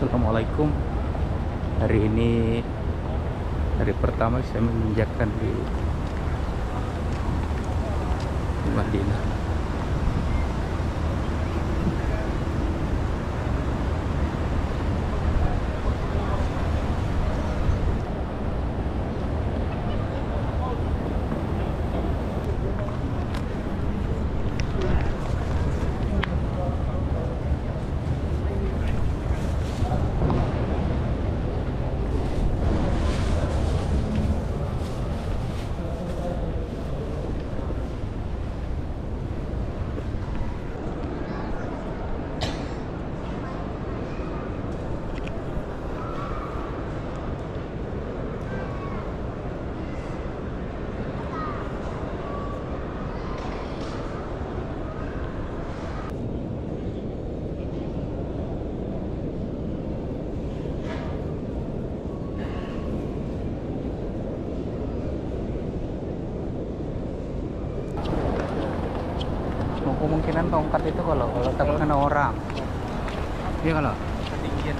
Assalamualaikum. Hari ini hari pertama saya menginjakkan di Madinah. Kemungkinan tongkat itu kalau takut kena orang. Iya kalau ketinggian.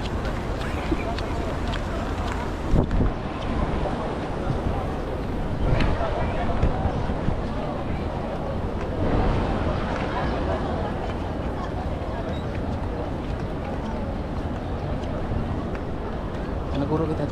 Mana guru kita?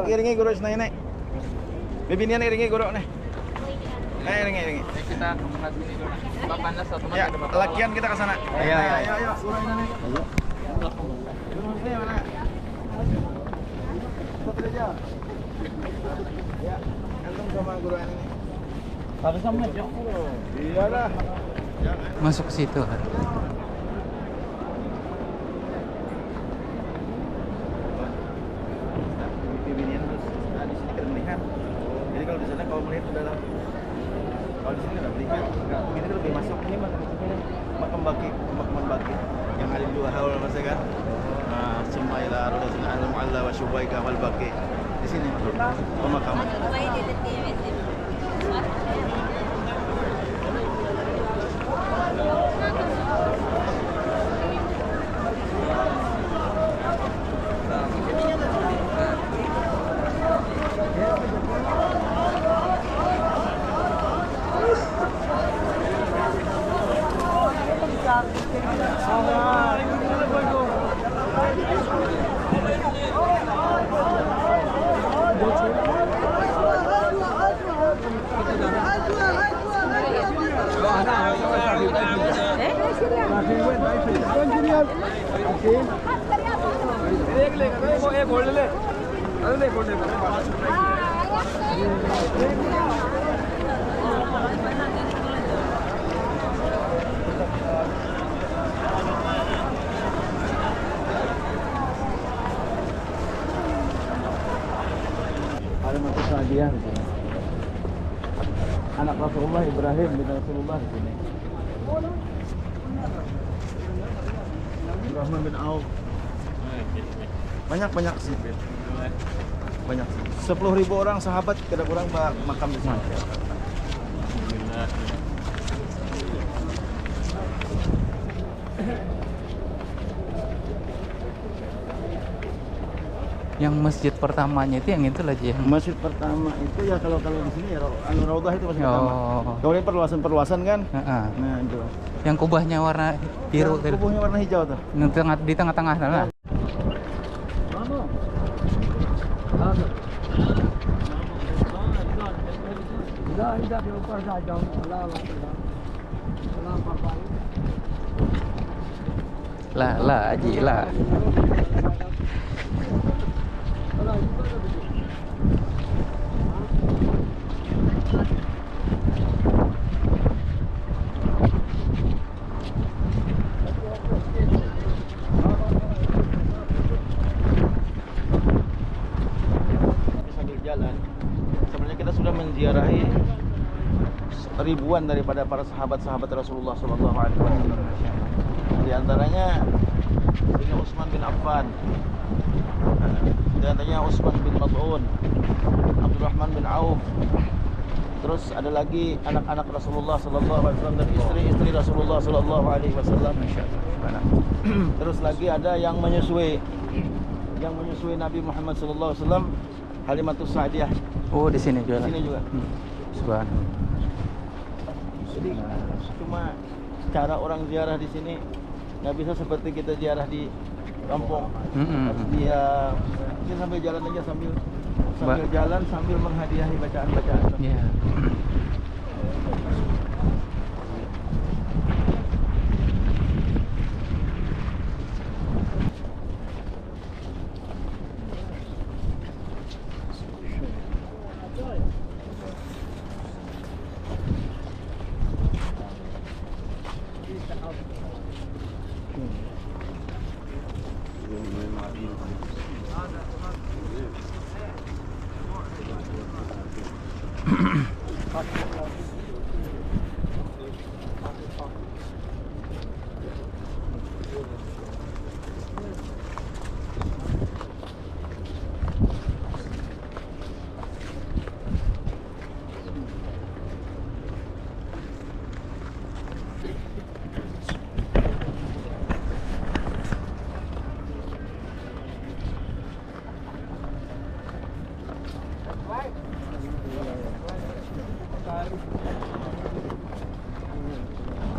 Iringi guru naik. Bibinian iringi guru nih. Iringi. Kita mengat sini dulu. Papanas otomatis Ya, ada bapak. lakian kita ke sana. Ayo. Guru ini nih. Guru sini mana? Satu aja. Ya, antum sama guru ini. Harus sama aja. Iyalah. Masuk ke situ. Bibinian terus di sini kita melihat. Jadi kalau di sana kalau melihat ke dalam, kalau di sini nggak melihat, ini kan lebih masuk ini makam baki yang ada di dua haul masa kan. Semua ila arwahina al-mu'alla wa syubaika wal baki. Di sini pemakaman. Halimatus Sa'diyah di sini. Anak Rasulullah Ibrahim bin Rasulullah di sini. Abdurrahman bin Auf. Banyak sih. Banyak sih. 10.000 orang sahabat tidak kurang makam di sini. Yang masjid pertamanya itu yang itu lagi ya. Masjid pertama itu ya kalau di sini ya Raudhah itu masjid pertama. Kalau ini perluasan kan? Nah, itu. Yang kubahnya warna biru tadi. Kubahnya warna hijau tuh. Di tengah-tengah sana. Lah, Haji lah. Sambil jalan, sebenarnya kita sudah menziarahi ribuan daripada para sahabat-sahabat Rasulullah SAW. Di antaranya Sayyidina Utsman bin Affan, di antaranya Utsman bin Mas'ud, Abdurrahman bin Auf. Terus ada lagi anak-anak Rasulullah SAW dan istri-istri Rasulullah SAW. Terus lagi ada yang menyusui Nabi Muhammad SAW, Halimatus Sa'diyah. Oh, di sini juga. Di sini juga. Subhanallah. Jadi cuma cara orang ziarah di sini nggak bisa seperti kita ziarah di kampung. Harus dia sambil jalan aja sambil jalan sambil menghadiahi bacaan-bacaan. Iya.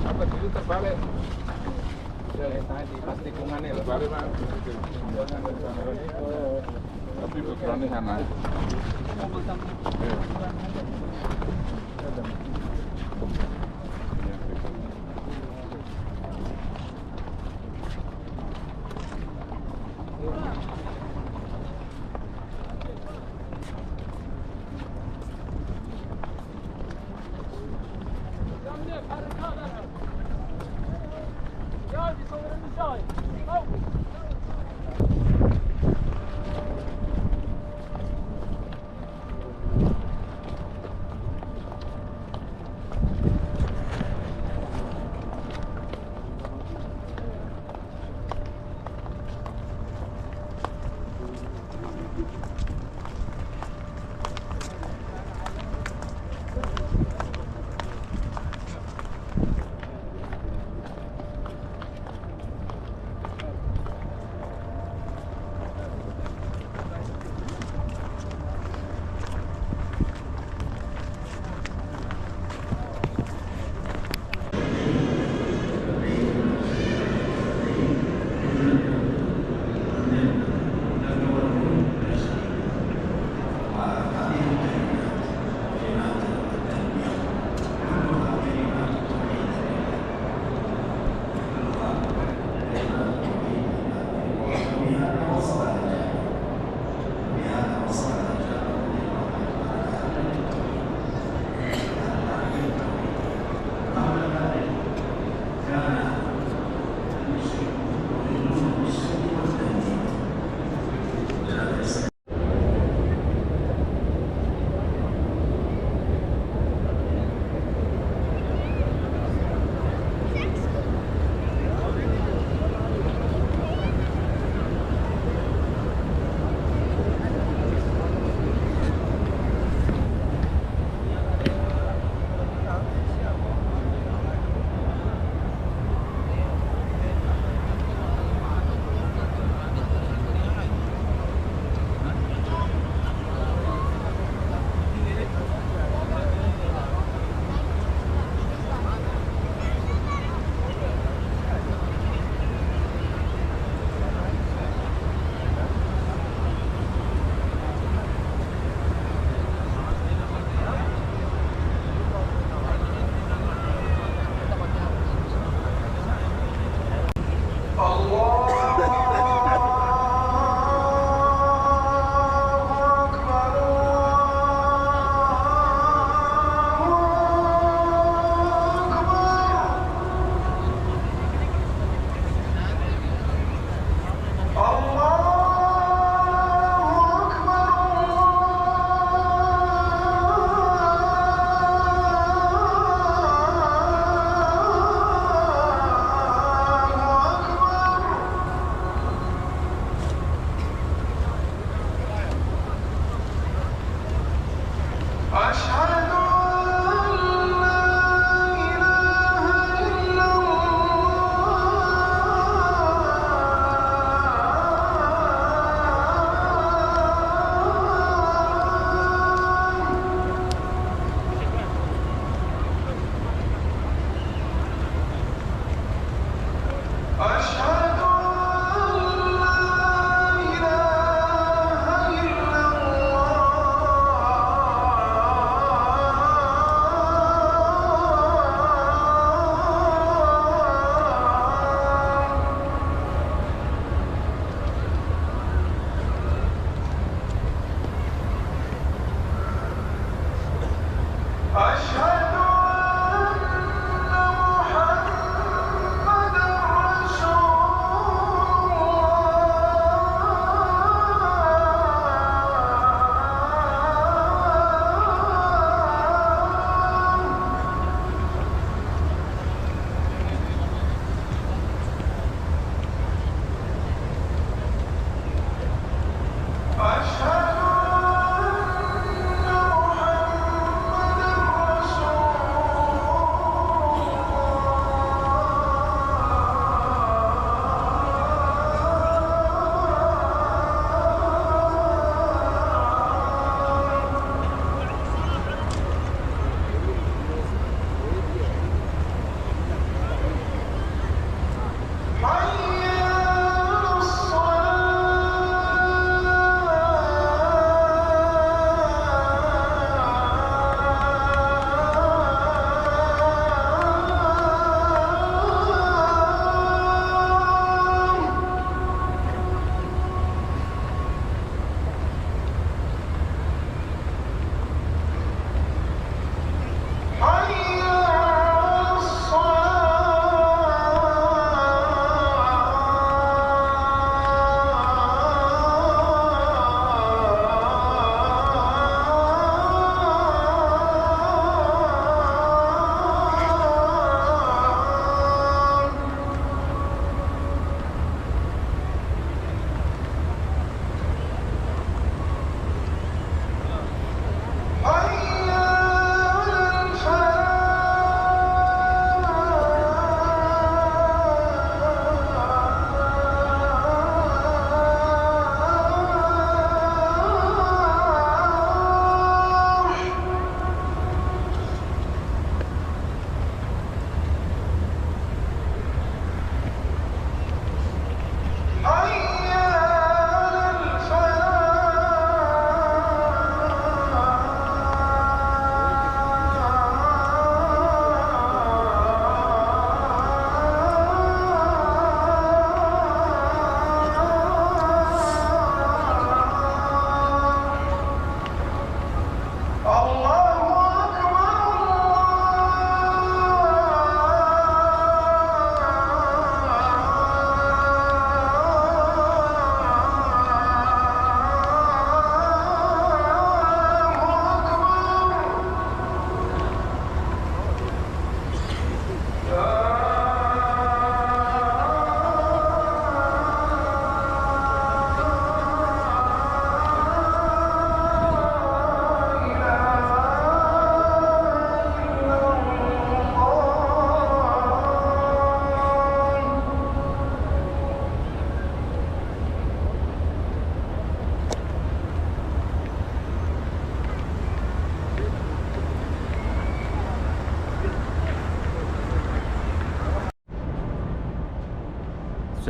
Apa dulu terbalik? Tadi pas tikungannya terbalik Pak. Tapi ukurannya sana.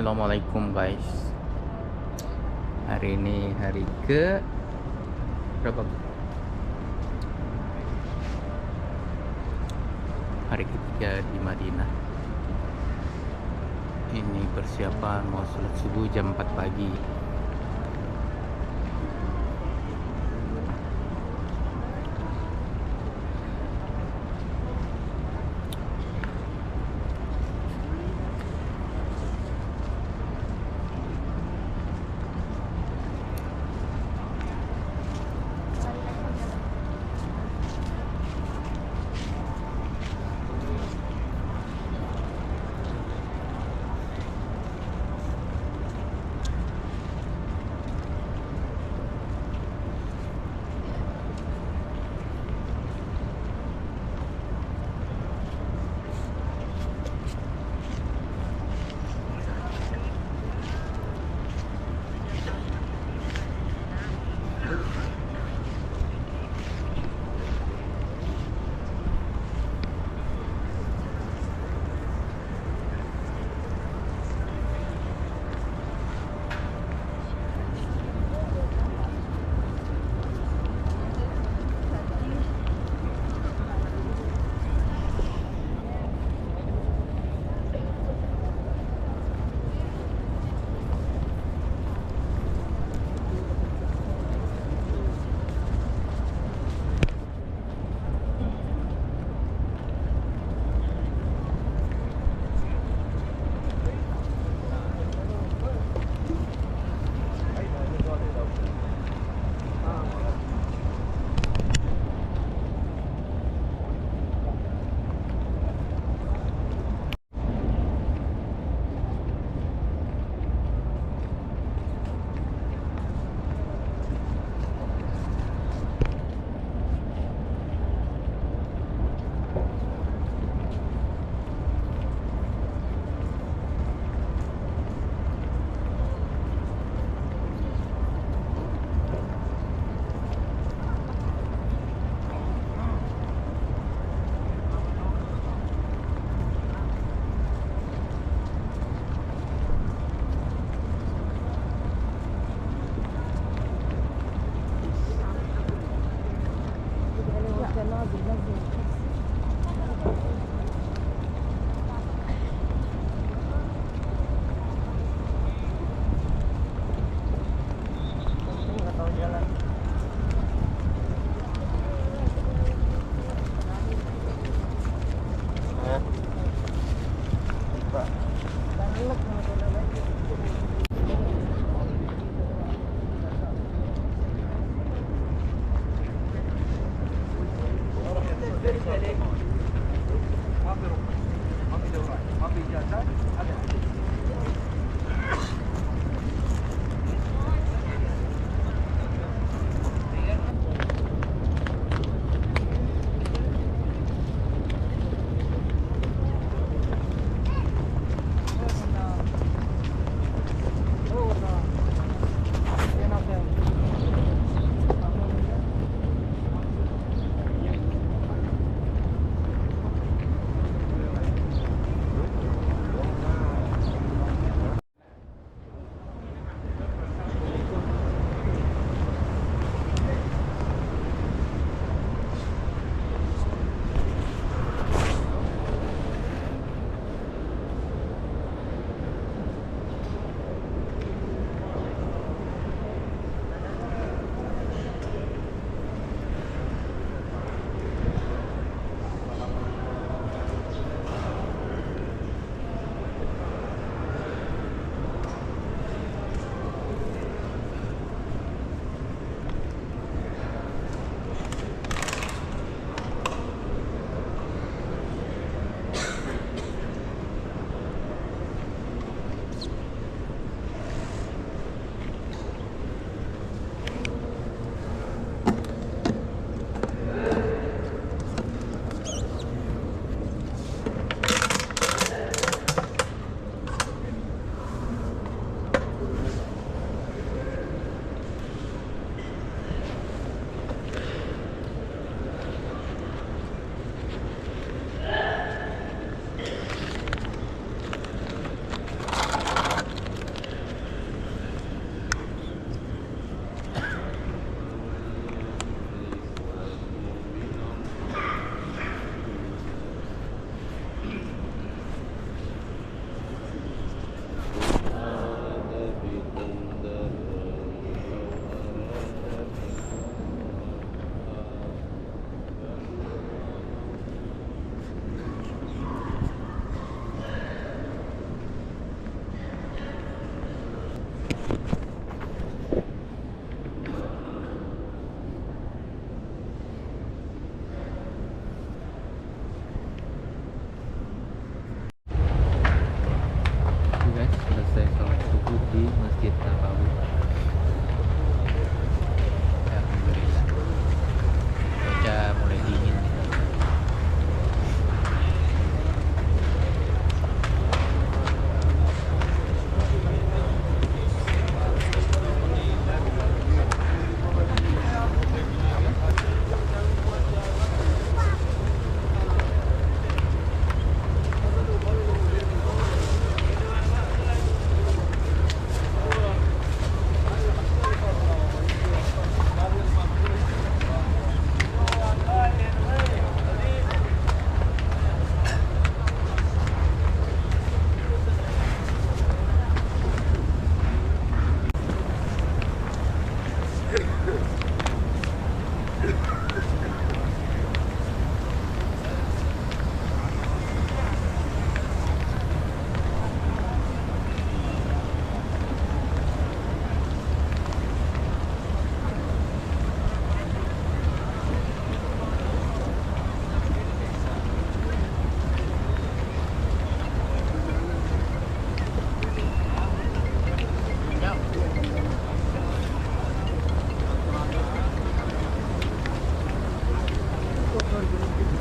Assalamualaikum guys. Hari ini hari ke berapa? Hari ketiga di Madinah. Ini persiapan mau sholat subuh jam 4 pagi.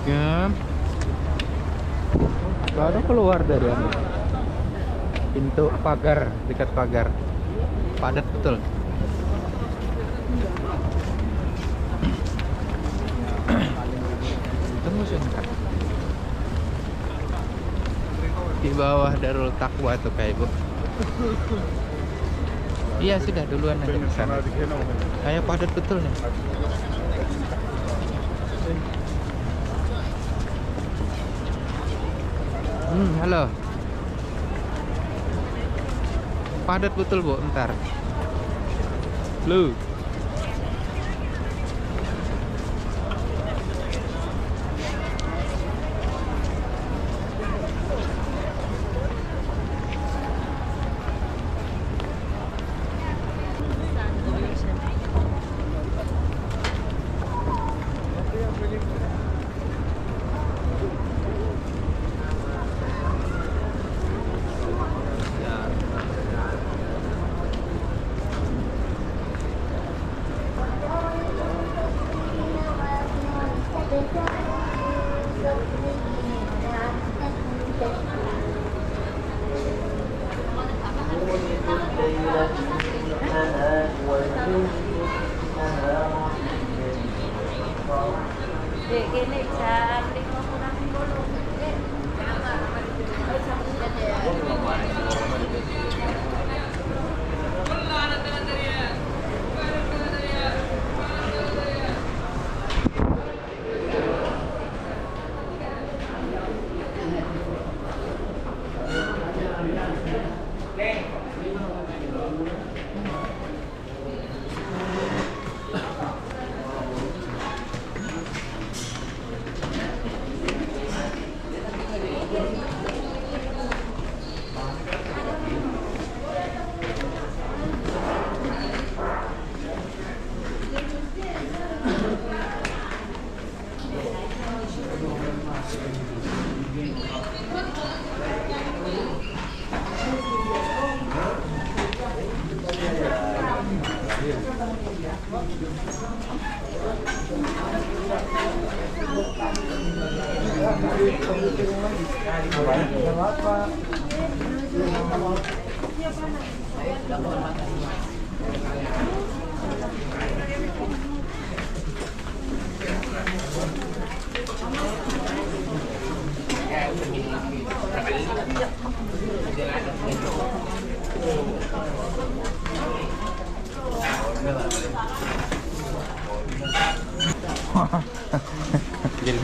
Ya. Baru keluar dari pintu pagar, dekat pagar. Padat betul. Tunggu sebentar. Di bawah Darul Taqwa tuh kayak ibu. Iya sudah duluan aja ke sana. Kayak padat betul nih. Halo. Padat betul bu, ntar. Lu.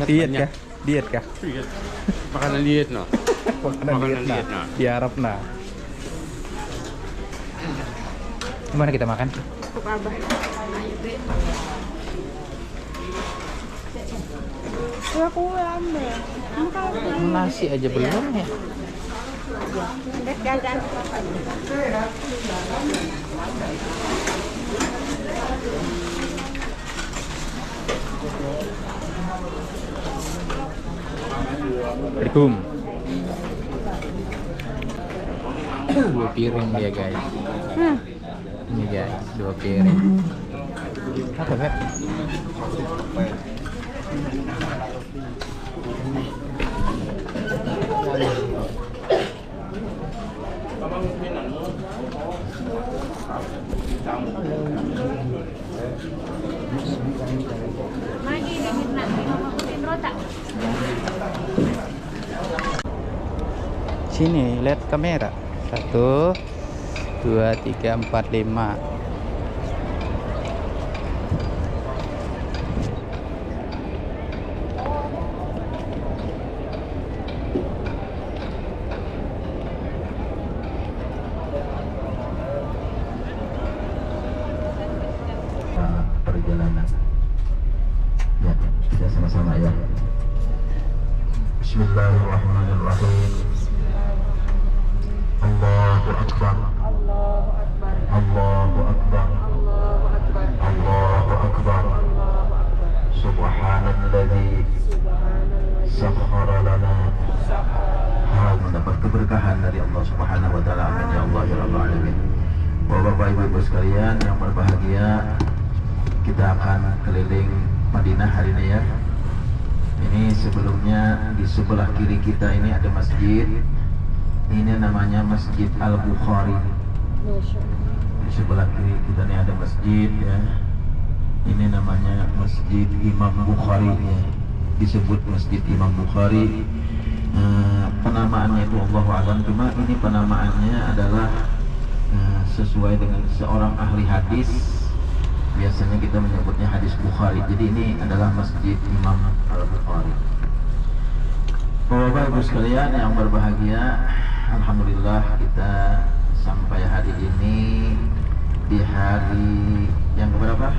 Diet kah? Diet kah? Makanan diet no. Makanan diet nah. Di Arab nah. Gimana kita makan? Nasi aja belum ya? Assalamualaikum. 2 piring dia guys. Ini guys, 2 piring. Apa Beb? Sini, lihat kamera. 1, 2, 3, 4, 5. lana. Ya, kita sama-sama ya. Bismillahirrahmanirrahim. Allahu Akbar. Allahu Akbar. Allahu Akbar. Allahu Akbar. Allahu Akbar. Allahu Akbar. Subhanalladzi sakhkhara lana. Hal mendapat keberkahan dari Allah Subhanahu wa taala. Amin ya Allah ya rabbal alamin. Bapak Ibu sekalian yang berbahagia, kita akan keliling Madinah hari ini ya. Ini sebelumnya di sebelah kiri kita ini ada masjid. Ini namanya Masjid Al-Bukhari. Di sebelah kiri kita ini ada masjid ya. Ini namanya Masjid Imam Bukhari ya. Disebut Masjid Imam Bukhari. Penamaannya itu Allahu a'lam, cuma ini penamaannya adalah sesuai dengan seorang ahli hadis. Biasanya kita menyebutnya hadis Bukhari. Jadi ini adalah Masjid Imam Al-Bukhari. Bapak Ibu sekalian yang berbahagia, alhamdulillah kita sampai hari ini di hari yang keberapa?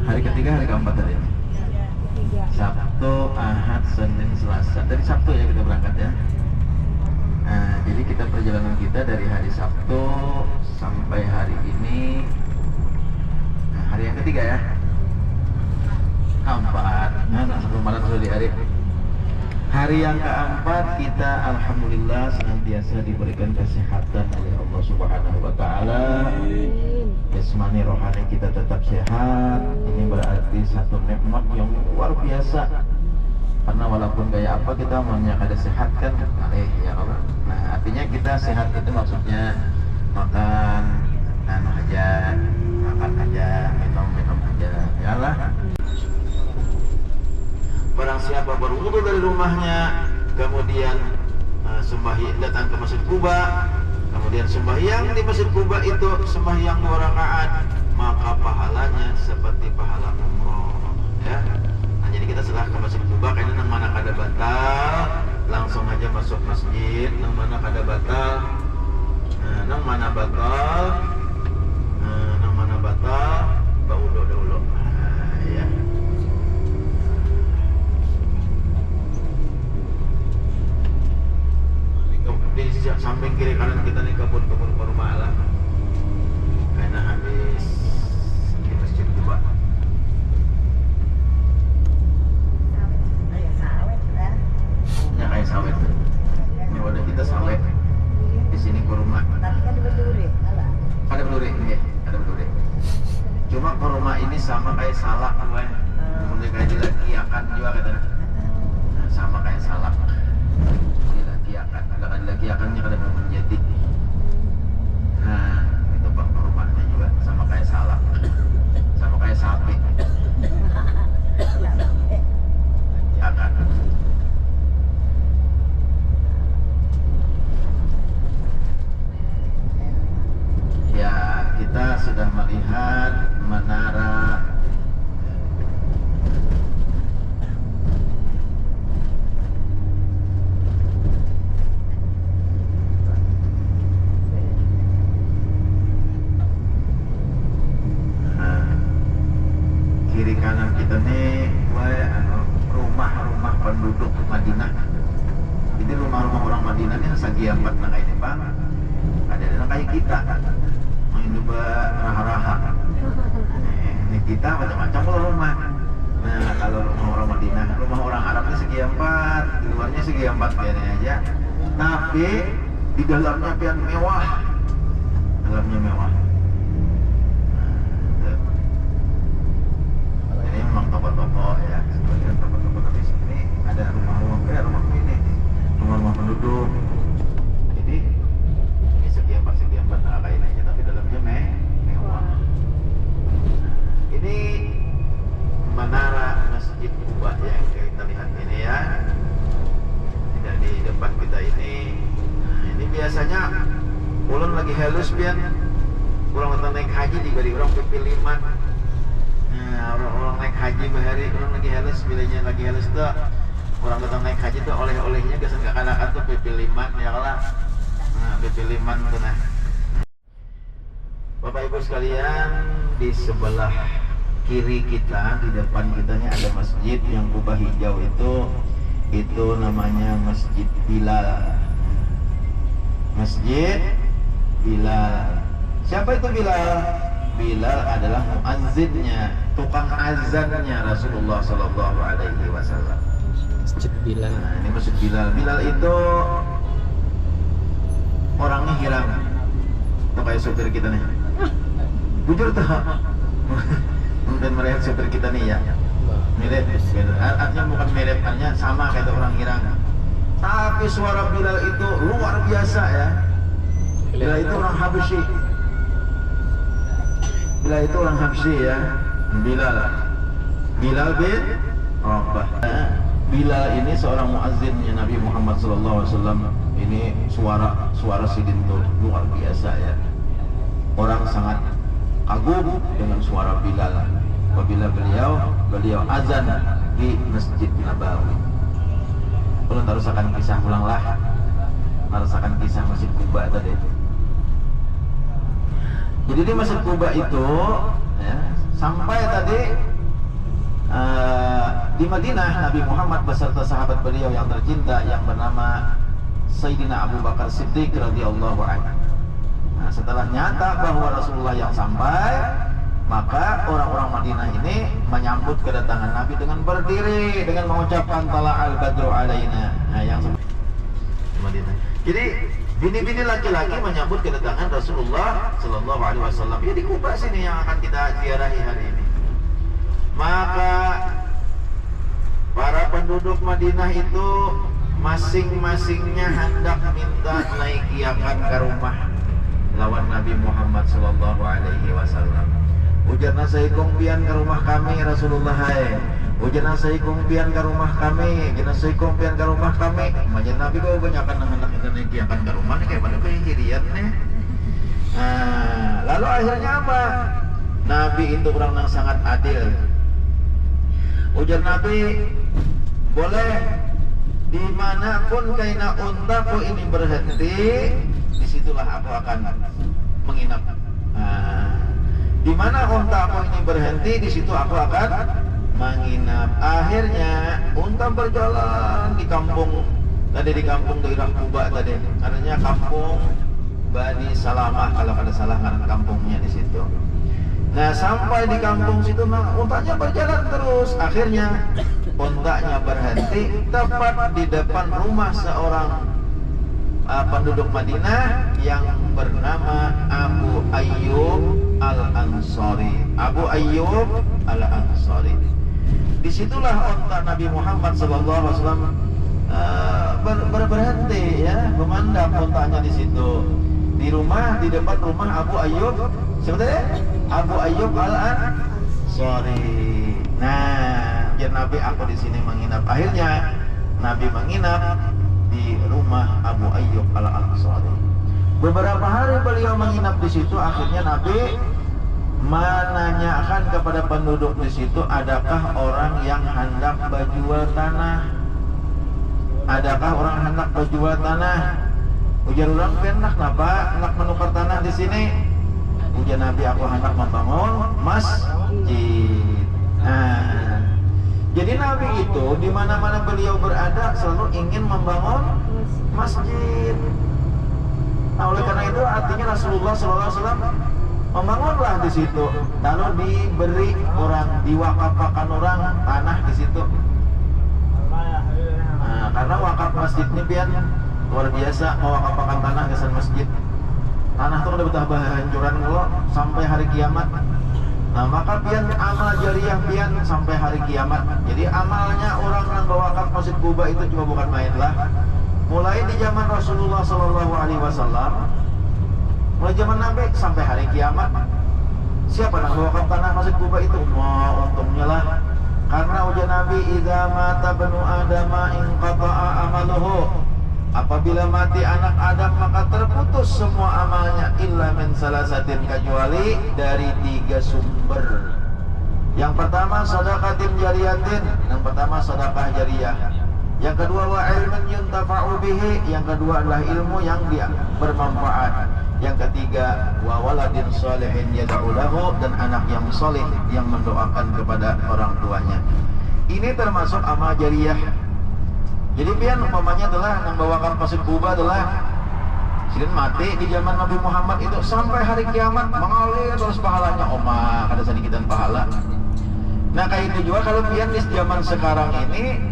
Hari ketiga, hari keempat hari ini. Sabtu, Ahad, Senin, Selasa. Dari Sabtu ya kita berangkat ya. Nah, jadi kita perjalanan kita dari hari Sabtu sampai hari ini. Nah, hari yang ketiga ya. Keempat. Nah, sebelum malam sudah di hari. Hari yang keempat kita alhamdulillah senantiasa diberikan kesehatan oleh Allah Subhanahu wa taala. Jasmani rohani kita tetap sehat. Ini berarti satu nikmat yang luar biasa. Karena walaupun kayak apa kita maunya ada sehat kan, ya Allah. Nah, artinya kita sehat itu maksudnya makan aja, minum aja. Ya Allah. Barang siapa berwudu dari rumahnya, kemudian datang ke Masjid Quba, kemudian sembahyang di Masjid Quba itu sembahyang 2 rakaat, maka pahalanya seperti pahala umroh. Ya. Nah, jadi kita setelah ke Masjid Quba, kayaknya nang mana kada batal, langsung aja masuk masjid. Nang mana kada batal, nang mana batal, baudo dulu. Ya. Di samping kiri kanan kita nih kebun-kebun kurma lah. Karena habis di Masjid Quba. Ya kayak sawit. Ini wadah kita sawit. Di sini kurma. Tapi kan berduri. Ada berduri, ya, ada berduri. Cuma kurma ini sama kayak salak, gue. Mulai kayak dilakiakan juga katanya. Nah, sama kayak salak. Dilakiakan, dilakiakannya kadang menjadi. Nah, itu bang kurmanya juga sama kayak salak, sama kayak sapi. Dilakiakan. Ya, kita sudah melihat menara kiri kanan kita nih rumah-rumah penduduk Madinah. Jadi rumah-rumah orang Madinah ini sagiambat nah kayak ini bang. Ada kayak kita. Ini raha-raha. Ini kita macam-macam rumah. Nah, kalau rumah orang Madinah, rumah orang Arabnya segi 4, di luarnya segi 4 biarnya aja. Tapi di dalamnya pian mewah. Dalamnya mewah. Ini memang toko-toko ya, sebagian toko-toko, tapi sini ada rumah-rumah ini, rumah-rumah penduduk. Jadi ini segi 4 nah, kayak ini aja, tapi dalamnya mewah. Ini menara Masjid Quba yang kita lihat ini ya, tidak di depan kita ini. Nah, ini biasanya ulun lagi halus pian, orang datang naik haji diberi orang pipi 5. Nah, orang naik haji bahari, orang lagi halus, bilanya lagi halus tuh orang datang naik haji tuh oleh-olehnya kesan gak kanakan tuh pipi 5 ya kalah. Nah, pipi 5 tuh nah. Bapak Ibu sekalian, di sebelah kiri kita, di depan kitanya ada masjid yang kubah hijau itu namanya Masjid Bilal. Masjid Bilal. Siapa itu Bilal? Bilal adalah muazzinnya, tukang azannya Rasulullah Sallallahu Alaihi Wasallam. Masjid Bilal. Nah, ini Masjid Bilal. Bilal itu orangnya hilang. Itu kayak supir kita nih. Jujur tuh. Mungkin melihat supir kita nih ya. Mirip. Artinya bukan mirip, artinya sama kayak orang hilang. Tapi suara Bilal itu luar biasa ya. Bilal itu orang Habsyi. Bilal itu orang Habsyi ya. Bilal bin Rabah. Bilal ini seorang muazzinnya Nabi Muhammad SAW. Ini suara sidin itu luar biasa ya. Orang sangat kagum dengan suara Bilal. Apabila beliau azan di Masjid Nabawi. Kalau tarusakan kisah ulanglah, tarusakan kisah Masjid Kuba tadi. Jadi di Masjid Kuba itu ya, sampai tadi di Madinah Nabi Muhammad beserta sahabat beliau yang tercinta yang bernama Sayyidina Abu Bakar Siddiq radhiyallahu anhu. Nah, setelah nyata bahwa Rasulullah yang sampai, maka orang-orang Madinah ini menyambut kedatangan Nabi dengan berdiri, dengan mengucapkan tala'al badru alaina. Nah, yang di Madinah. Jadi bini-bini laki-laki menyambut kedatangan Rasulullah Sallallahu Alaihi Wasallam. Ya di Kuba sini yang akan kita ziarahi hari ini. Maka para penduduk Madinah itu masing-masingnya hendak minta naik kiakan ke rumah lawan Nabi Muhammad Sallallahu Alaihi Wasallam. Ujarna saikung pian ke rumah kami Rasulullah hai. Ujarna saikung pian ke rumah kami, gina saikung pian ke rumah kami. Majen Nabi kau banyakan anak kita naik kiakan ke rumah nih kayak pada kayak hirian nih. Nah, lalu akhirnya apa? Nabi itu orang yang sangat adil. Ujar Nabi, boleh dimanapun kaina untaku ini berhenti, disitulah aku akan menginap. Di mana unta aku ini berhenti, di situ aku akan menginap. Akhirnya unta berjalan di kampung tadi, di kampung daerah Kuba tadi. Artinya kampung Bani Salamah kalau ada salah karena kampungnya di situ. Nah, sampai di kampung situ untanya berjalan terus. Akhirnya untanya berhenti tepat di depan rumah seorang penduduk Madinah yang bernama Abu Ayyub Al-Ansari. Abu Ayyub Al-Ansari. Disitulah unta Nabi Muhammad SAW berhenti ya, memandang untanya di situ. Di rumah, di depan rumah Abu Ayyub, sebenarnya Abu Ayyub Al-Ansari. Nah, ya Nabi aku di sini menginap. Akhirnya Nabi menginap di rumah Abu Ayyub Al-Ansari. Beberapa hari beliau menginap di situ. Akhirnya Nabi menanyakan kepada penduduk di situ, adakah orang yang hendak berjual tanah? Adakah orang hendak berjual tanah? Ujar orang penak kenapa hendak menukar tanah di sini? Ujar Nabi, aku hendak membangun masjid. Nah, jadi Nabi itu di mana-mana beliau berada selalu ingin membangun masjid. Nah, oleh karena itu artinya Rasulullah SAW membangunlah di situ, lalu diberi orang, diwakafkan orang tanah di situ. Nah, karena wakaf masjid ini pian luar biasa, mewakafkan tanah kesan masjid. Tanah itu udah betah hancuran lo sampai hari kiamat. Nah, maka pian amal jariah pian sampai hari kiamat. Jadi amalnya orang yang mewakaf Masjid Kuba itu cuma bukan main lah. Mulai di zaman Rasulullah SAW, mulai zaman Nabi sampai hari kiamat, siapa yang mewakaf tanah Masjid Kuba itu? Wah, untungnya lah. Karena ujar Nabi, idza mata banu adama inqata'a amaluhu. Apabila mati anak Adam maka terputus semua amalnya illa min salasatin, kecuali dari 3 sumber. Yang pertama sedekatin jariyatin, yang pertama sedekah jariyah. Yang kedua wa ilmun yuntafa'u bihi, yang kedua adalah ilmu yang dia bermanfaat. Yang ketiga, wa waladin sholihin yad'u lahu, dan anak yang soleh yang mendoakan kepada orang tuanya. Ini termasuk amal jariyah. Jadi pian umpamanya adalah yang bawakan pasir Kuba adalah sidin mati di zaman Nabi Muhammad itu sampai hari kiamat mengalir terus pahalanya, oma ada sedikitan pahala. Nah kayak itu juga kalau pian di zaman sekarang ini,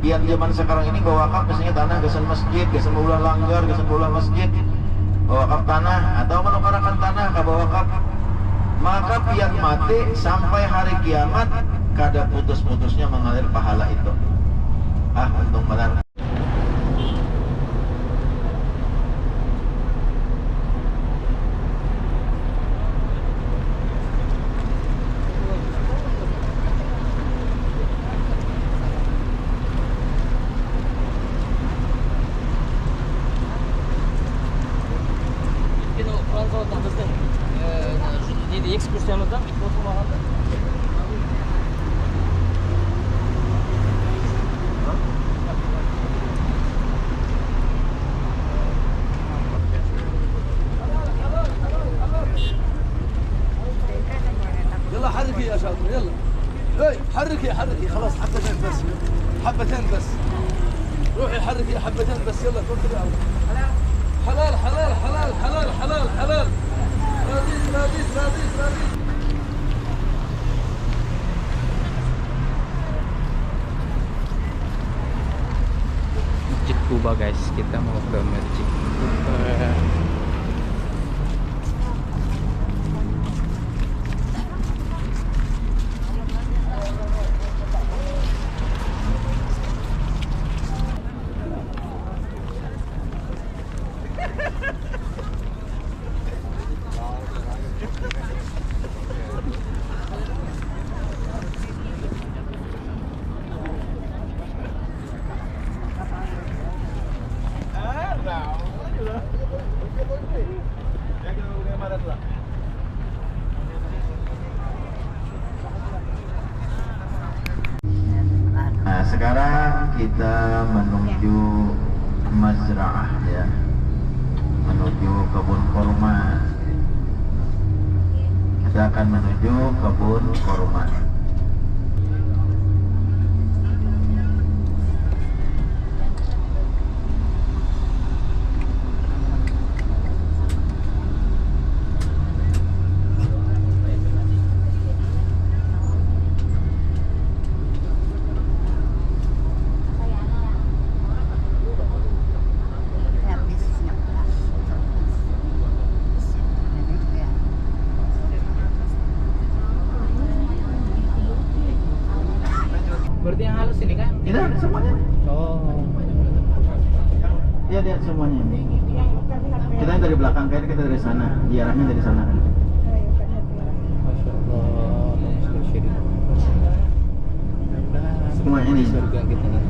pian zaman sekarang ini bawakan misalnya tanah gesan masjid, gesan ulah langgar, gesan ulah masjid, wakaf tanah atau menukarakan tanah ke wakaf, maka pian mati sampai hari kiamat kada putus-putusnya mengalir pahala itu. Untung benar. Ekskursiyamızdan oturmağında. يلا حركي يا شاطر يلا. اي حركي حركي خلاص حبتين بس. حبتين بس. روحي حركي حبتين بس يلا توكلي على الله. حلال حلال حلال حلال حلال حلال. راديس راديس راديس راديس. Masjid Kuba guys, kita mau ke Masjid Kuba. Nah, sekarang kita menuju Mazra'ah ya, menuju kebun kurma. Kita akan menuju kebun kurma. Berarti yang halus ini kan? Tidak, semuanya. Oh. Iya, lihat semuanya. Kita yang dari belakang, kayaknya kita dari sana. Diarahnya dari sana kan. Masya Allah. Semua ini. Surga kita nih.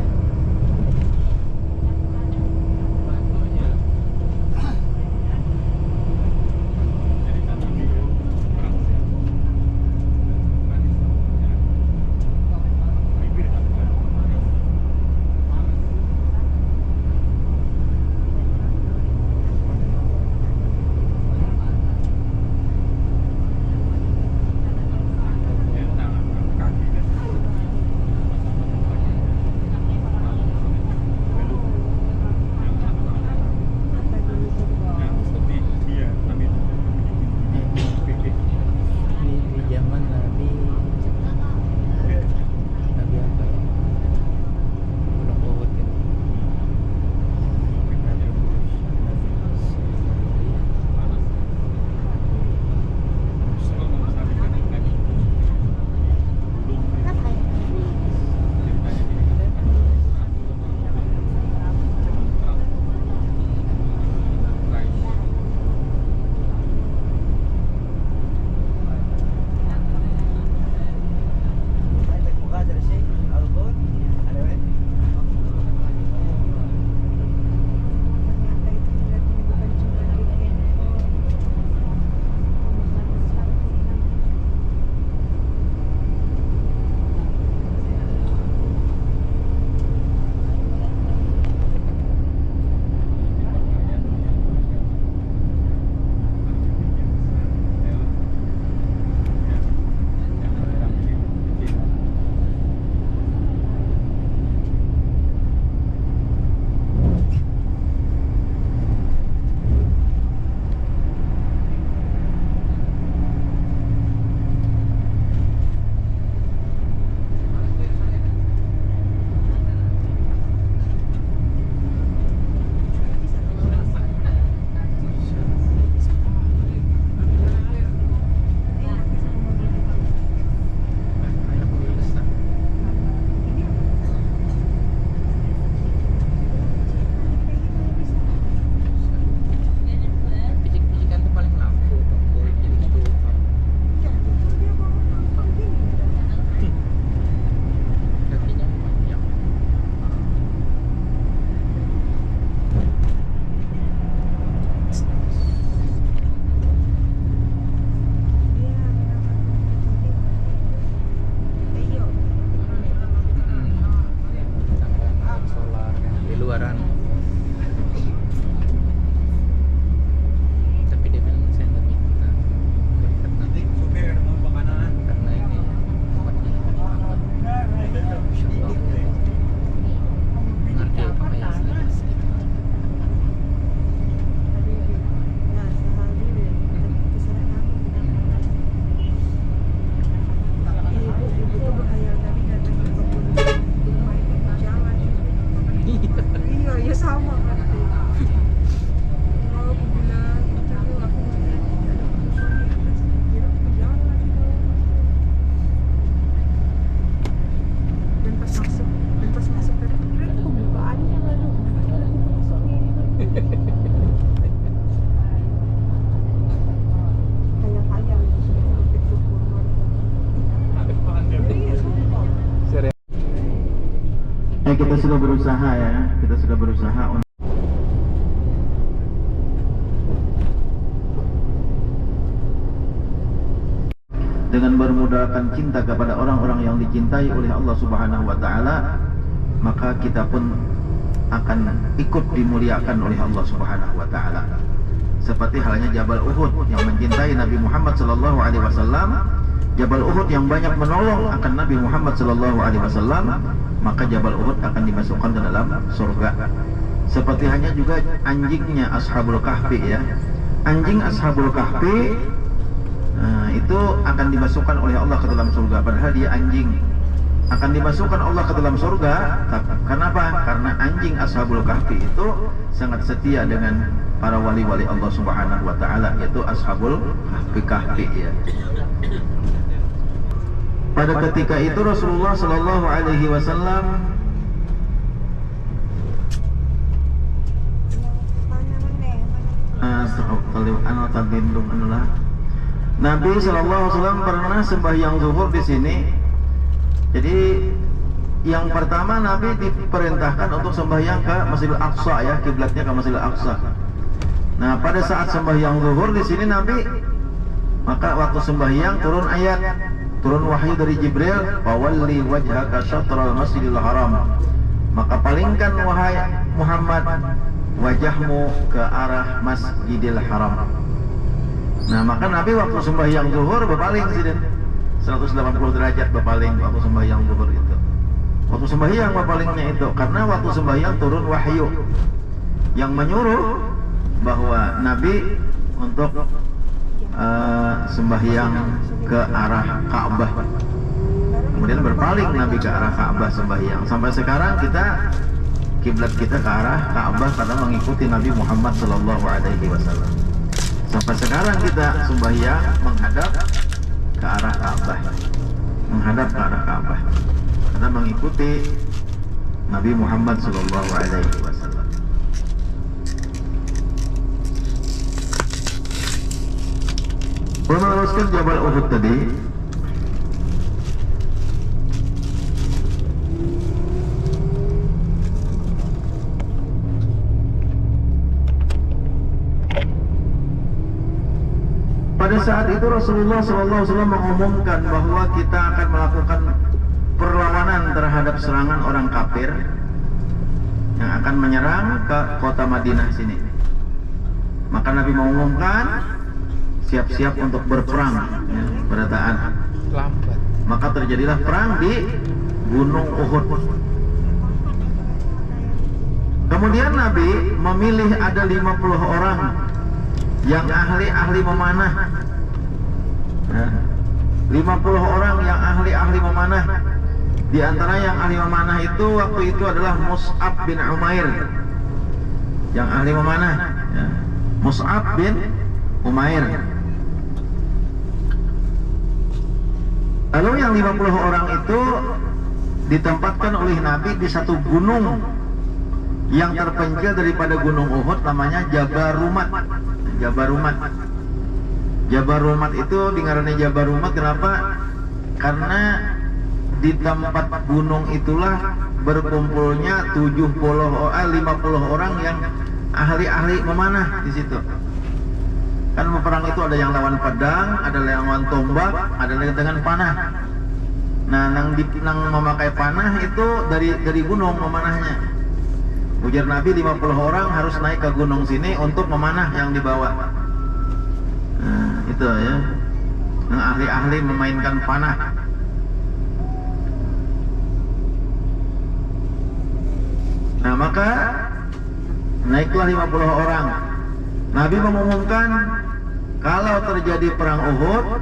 Kita sudah berusaha ya, kita sudah berusaha untuk dengan bermodalkan cinta kepada orang-orang yang dicintai oleh Allah Subhanahu wa taala, maka kita pun akan ikut dimuliakan oleh Allah Subhanahu wa taala. Seperti halnya Jabal Uhud yang mencintai Nabi Muhammad sallallahu alaihi wasallam, Jabal Uhud yang banyak menolong akan Nabi Muhammad sallallahu alaihi wasallam, maka Jabal Uhud akan dimasukkan ke dalam surga. Seperti hanya juga anjingnya Ashabul Kahfi ya. Anjing Ashabul Kahfi itu akan dimasukkan oleh Allah ke dalam surga, padahal dia anjing. Akan dimasukkan Allah ke dalam surga. Kenapa? Karena anjing Ashabul Kahfi itu sangat setia dengan para wali-wali Allah Subhanahu wa taala, yaitu Ashabul Kahfi ya. Pada ketika itu Rasulullah sallallahu alaihi wasallam Nabi sallallahu alaihi wasallam pernah sembahyang zuhur di sini. Jadi yang pertama Nabi diperintahkan untuk sembahyang ke Masjidil Aqsa ya, kiblatnya ke Masjidil Aqsa. Nah, pada saat sembahyang zuhur di sini Nabi, maka waktu sembahyang turun ayat, turun wahyu dari Jibril, "Fawalli wajhaka syatral Masjidil Haram." Maka palingkan wahai Muhammad wajahmu ke arah Masjidil Haram. Nah, maka Nabi waktu sembahyang zuhur berpaling sini 180 derajat berpaling waktu sembahyang zuhur itu. Waktu sembahyang berpalingnya itu karena waktu sembahyang turun wahyu yang menyuruh bahwa Nabi untuk sembahyang ke arah Ka'bah. Kemudian berpaling Nabi ke arah Ka'bah sembahyang. Sampai sekarang kita kiblat kita ke arah Ka'bah karena mengikuti Nabi Muhammad sallallahu alaihi wasallam. Sampai sekarang kita sembahyang menghadap ke arah Ka'bah. Menghadap ke arah Ka'bah karena mengikuti Nabi Muhammad sallallahu alaihi wasallam. Meneruskan Jabal Uhud tadi, pada saat itu Rasulullah SAW mengumumkan bahwa kita akan melakukan perlawanan terhadap serangan orang kafir yang akan menyerang ke kota Madinah sini. Maka Nabi mengumumkan siap-siap untuk berperang ya, pada taat. Lambat. Maka terjadilah perang di Gunung Uhud. Kemudian Nabi memilih ada 50 orang yang ahli memanah. Ya, 50 orang yang ahli memanah. Di antara yang ahli memanah itu waktu itu adalah Mus'ab bin Umair. Yang ahli memanah ya. Mus'ab bin Umair. Lalu yang 50 orang itu ditempatkan oleh Nabi di satu gunung yang terpencil daripada Gunung Uhud, namanya Jabarumat. Jabarumat. Jabarumat itu dingarani Jabarumat kenapa? Karena di tempat gunung itulah berkumpulnya 50 orang yang ahli memanah di situ. Kan perang itu ada yang lawan pedang, ada yang lawan tombak, ada yang dengan panah. Nah, nang memakai panah itu dari gunung memanahnya. Ujar Nabi 50 orang harus naik ke gunung sini untuk memanah yang dibawa. Nah, itu ya. Yang ahli memainkan panah. Nah, maka naiklah 50 orang. Nabi mengumumkan kalau terjadi perang Uhud,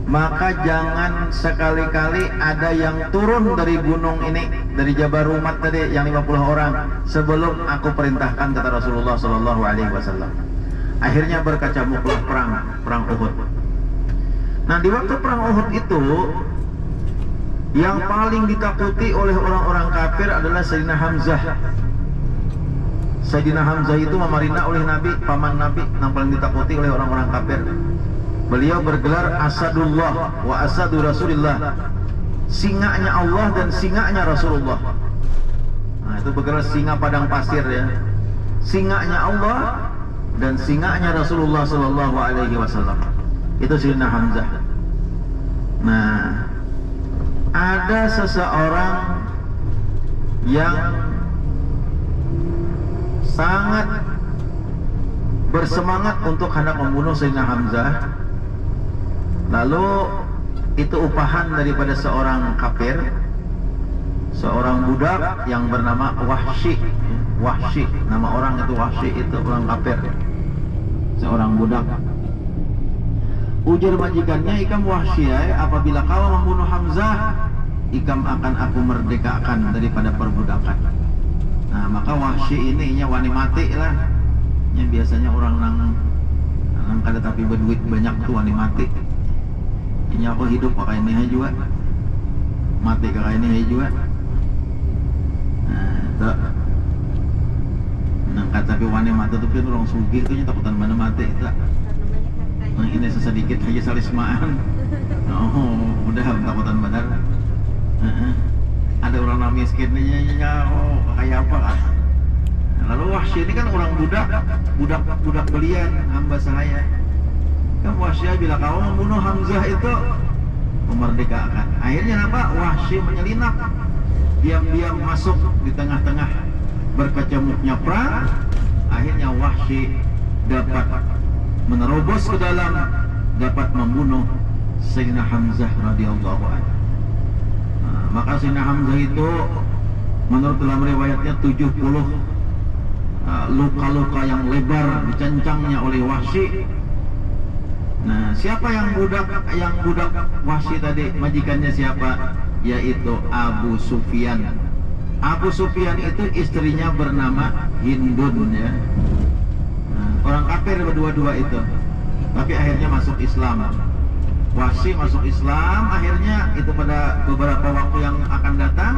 maka jangan sekali-kali ada yang turun dari gunung ini, dari Jabarumat tadi yang 50 orang sebelum aku perintahkan, kata Rasulullah sallallahu alaihi wasallam. Akhirnya berkecamuklah perang Uhud. Nah, di waktu perang Uhud itu yang paling ditakuti oleh orang-orang kafir adalah Sayyidina Hamzah. Sayyidina Hamzah itu memarina oleh Nabi, paman Nabi yang paling ditakuti oleh orang-orang kafir. Beliau bergelar Asadullah wa Asadu Rasulillah, singanya Allah dan singanya Rasulullah. itu bergerak singa padang pasir ya. Singanya Allah dan singanya Rasulullah Sallallahu Alaihi Wasallam. Itu Sayyidina Hamzah. Nah, ada seseorang yang sangat bersemangat untuk hendak membunuh Sayyidina Hamzah. Lalu itu upahan daripada seorang kafir, seorang budak yang bernama Wahsy. Wahsy, nama orang itu Wahsy, itu orang kafir, seorang budak. Ujar majikannya, ikam Wahsy, apabila kau membunuh Hamzah, ikam akan aku merdekakan daripada perbudakan. Nah, maka Wahsy ini wani mati lah. Yang biasanya orang nang kada tapi berduit banyak tuh wani mati. Ini aku hidup pakai ini juga, mati kakak ini juga. Nah, itu nangkat tapi wani mati tuh kan orang sugih tuh takutan mana mati itu. Nah, ini sesedikit aja salismaan. Oh, udah takutan benar. Ada orang miskin nya, oh kayak apa kan? Lalu Wahsy ini kan orang budak belian hamba saya. Kan Wahsy bila kau membunuh Hamzah itu memerdekakan. Akhirnya apa? Wahsy menyelinap diam-diam masuk di tengah-tengah berkecamuknya perang. Akhirnya Wahsy dapat menerobos ke dalam, dapat membunuh Sayyidina Hamzah radhiyallahu anhu. Nah, maka Sayyidina Hamzah itu menurut dalam riwayatnya 70 luka-luka yang lebar dicencangnya oleh Wahsy. Nah, siapa yang budak Wahsy tadi, majikannya siapa? Yaitu Abu Sufyan. Abu Sufyan itu istrinya bernama Hindun ya. Nah, orang kafir berdua-dua itu, tapi akhirnya masuk Islam. Wahsy masuk Islam, akhirnya itu pada beberapa waktu yang akan datang,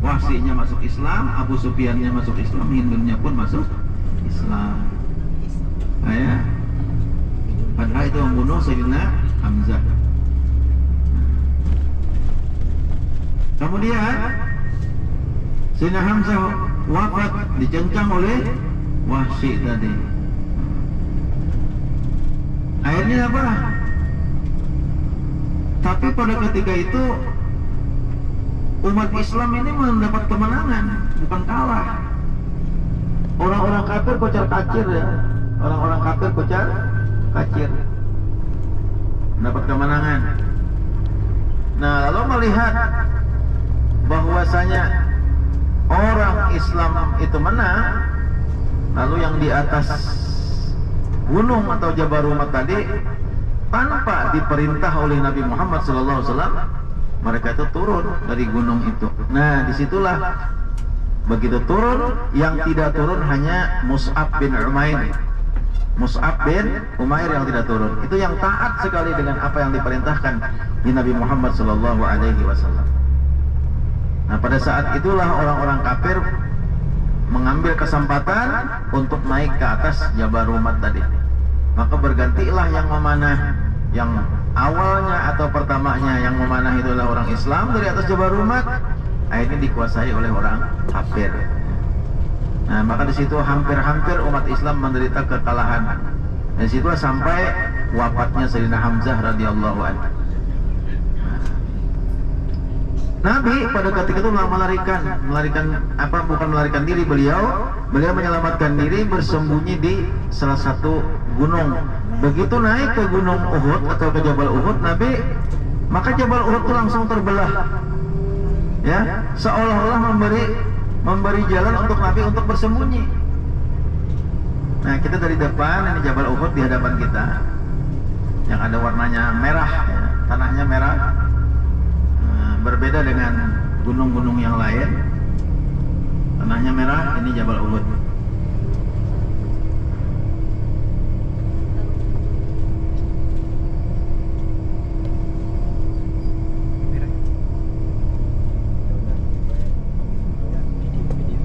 Wahsy-nya masuk Islam, Abu Sufyan-nya masuk Islam, Hindunnya pun masuk Islam. Nah, ya. Padahal itu membunuh Sayyidina Hamzah. Kemudian Sayyidina Hamzah wafat dicencang oleh Wahsy tadi. Akhirnya apa? Tapi pada ketika itu umat Islam ini mendapat kemenangan, bukan kalah. Orang-orang kafir kocar kacir ya. Orang-orang kafir kocar kacir, mendapat kemenangan. Nah, lalu melihat bahwasanya orang Islam itu menang, lalu yang di atas gunung atau Jabal Rumah tadi tanpa diperintah oleh Nabi Muhammad SAW, mereka itu turun dari gunung itu. Nah, disitulah begitu turun, yang tidak turun hanya Mus'ab bin Umair. Mus'ab bin Umair yang tidak turun. Itu yang taat sekali dengan apa yang diperintahkan di Nabi Muhammad SAW. Nah, pada saat itulah orang-orang kafir mengambil kesempatan untuk naik ke atas Jabal Rumah tadi. Maka bergantilah yang memanah, yang awalnya atau pertamanya yang memanah itulah orang Islam dari atas Jabal Rumah, akhirnya dikuasai oleh orang kafir. Nah, maka di situ hampir-hampir umat Islam menderita kekalahan. Dan situ sampai wafatnya Sayyidina Hamzah radhiyallahu anhu. Nabi pada ketika itu bukan melarikan diri, beliau menyelamatkan diri bersembunyi di salah satu gunung. Begitu naik ke gunung Uhud atau ke Jabal Uhud, maka Jabal Uhud itu langsung terbelah. Ya, seolah-olah memberi jalan untuk Nabi untuk bersembunyi. Nah, kita dari depan, ini Jabal Uhud di hadapan kita, yang ada warnanya merah, ya, tanahnya merah. Berbeda dengan gunung-gunung yang lain, tanahnya merah. Ini Jabal Uhud.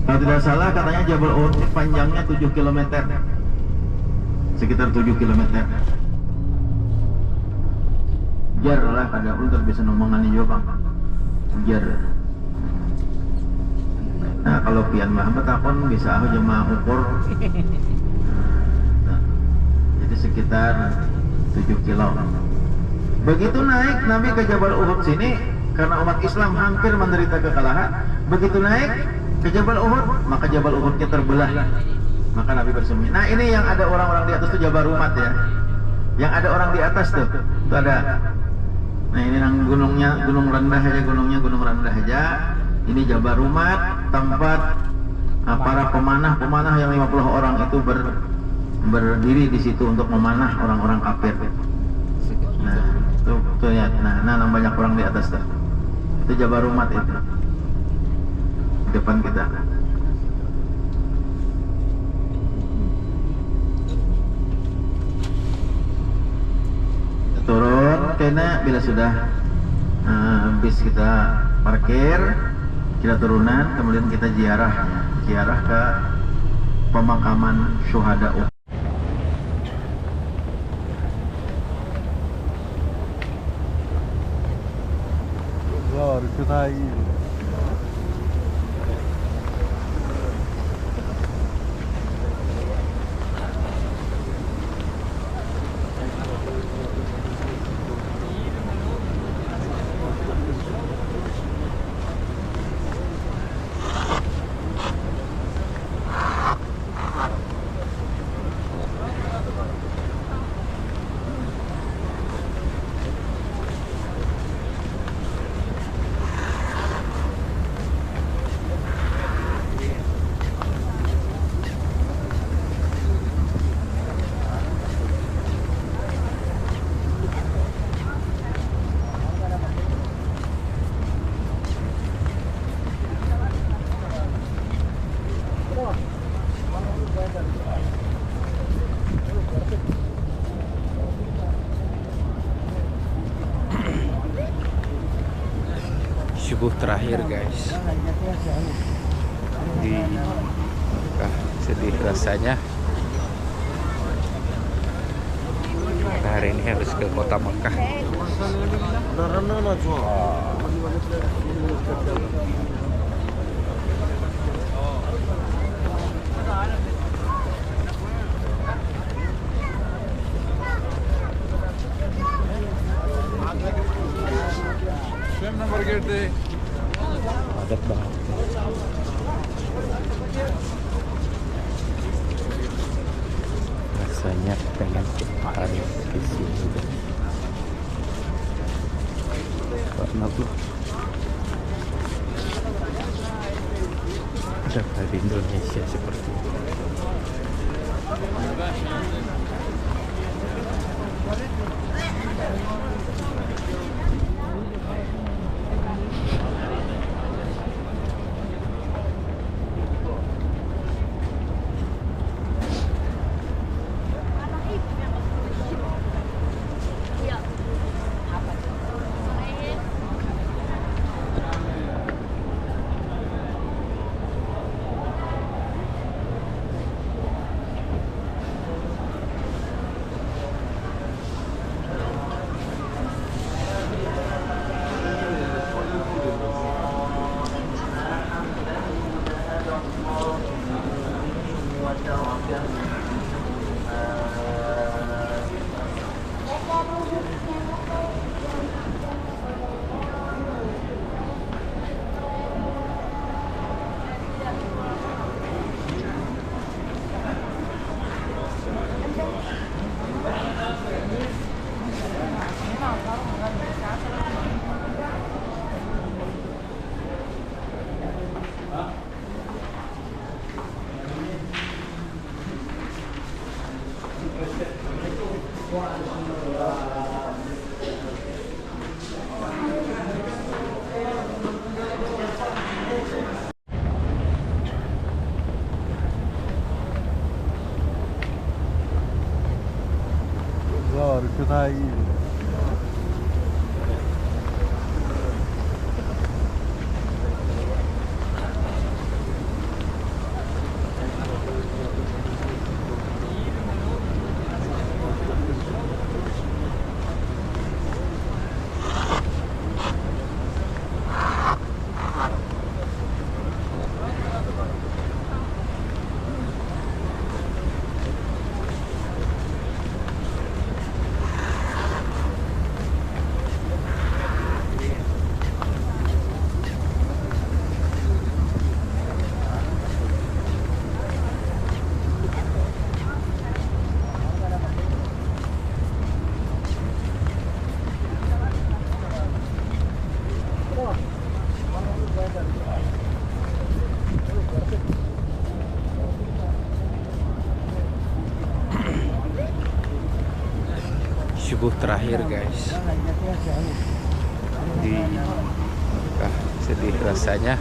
Kalau tidak salah katanya Jabal Uhud panjangnya 7 km, sekitar 7 km. Jar lah kada ulun bisa ngomongan juga bang. Jar. Nah kalau pian mah betakon bisa aku jemaah ukur. Nah, jadi sekitar 7 kilo. Begitu naik Nabi ke Jabal Uhud sini, karena umat Islam hampir menderita kekalahan. Begitu naik ke Jabal Uhud, maka Jabal Uhudnya terbelah. Maka Nabi bersembunyi. Nah ini yang ada orang-orang di atas tuh Jabal Rumat ya. Yang ada orang di atas tuh ada. Nah ini yang gunungnya, gunung rendah aja, gunungnya gunung rendah aja. Ini Jabal Rumat, tempat para pemanah yang 50 orang itu berdiri di situ untuk memanah orang-orang kafir. Nah, tuh ya. Nah, banyak orang di atas tuh. Itu Jabal Rumat itu. Di depan kita. Kita turun karena bila sudah bis kita parkir, kita turunan, kemudian kita ziarah ke pemakaman syuhada Uhud. Subuh terakhir guys di Mekah. Sedih rasanya hari ini harus ke kota Mekah. Padat banget. Rasanya pengen hari di sini. Karena tuh ada di Indonesia seperti itu. Subuh terakhir guys di Mekah. Sedih rasanya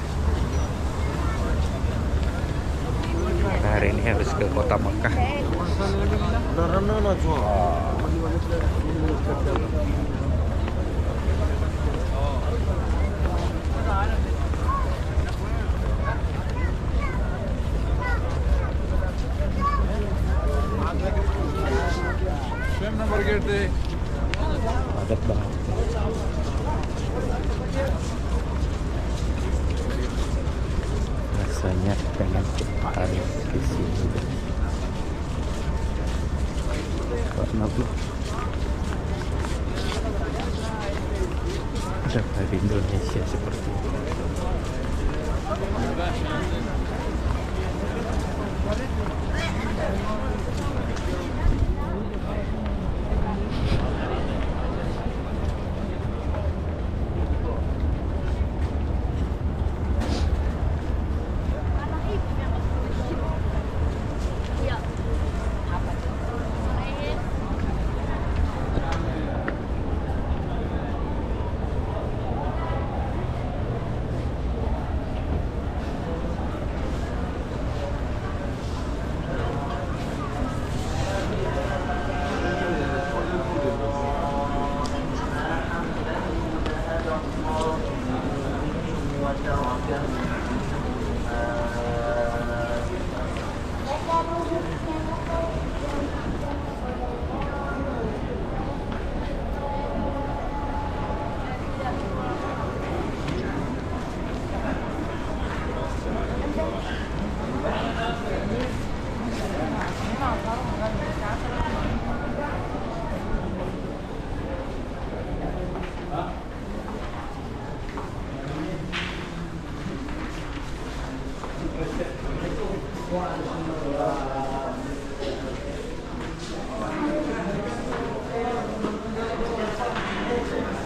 hari ini harus ke kota Mekah. Padat banget. Rasanya pengen hari ke sini. Karena ada di Indonesia seperti itu.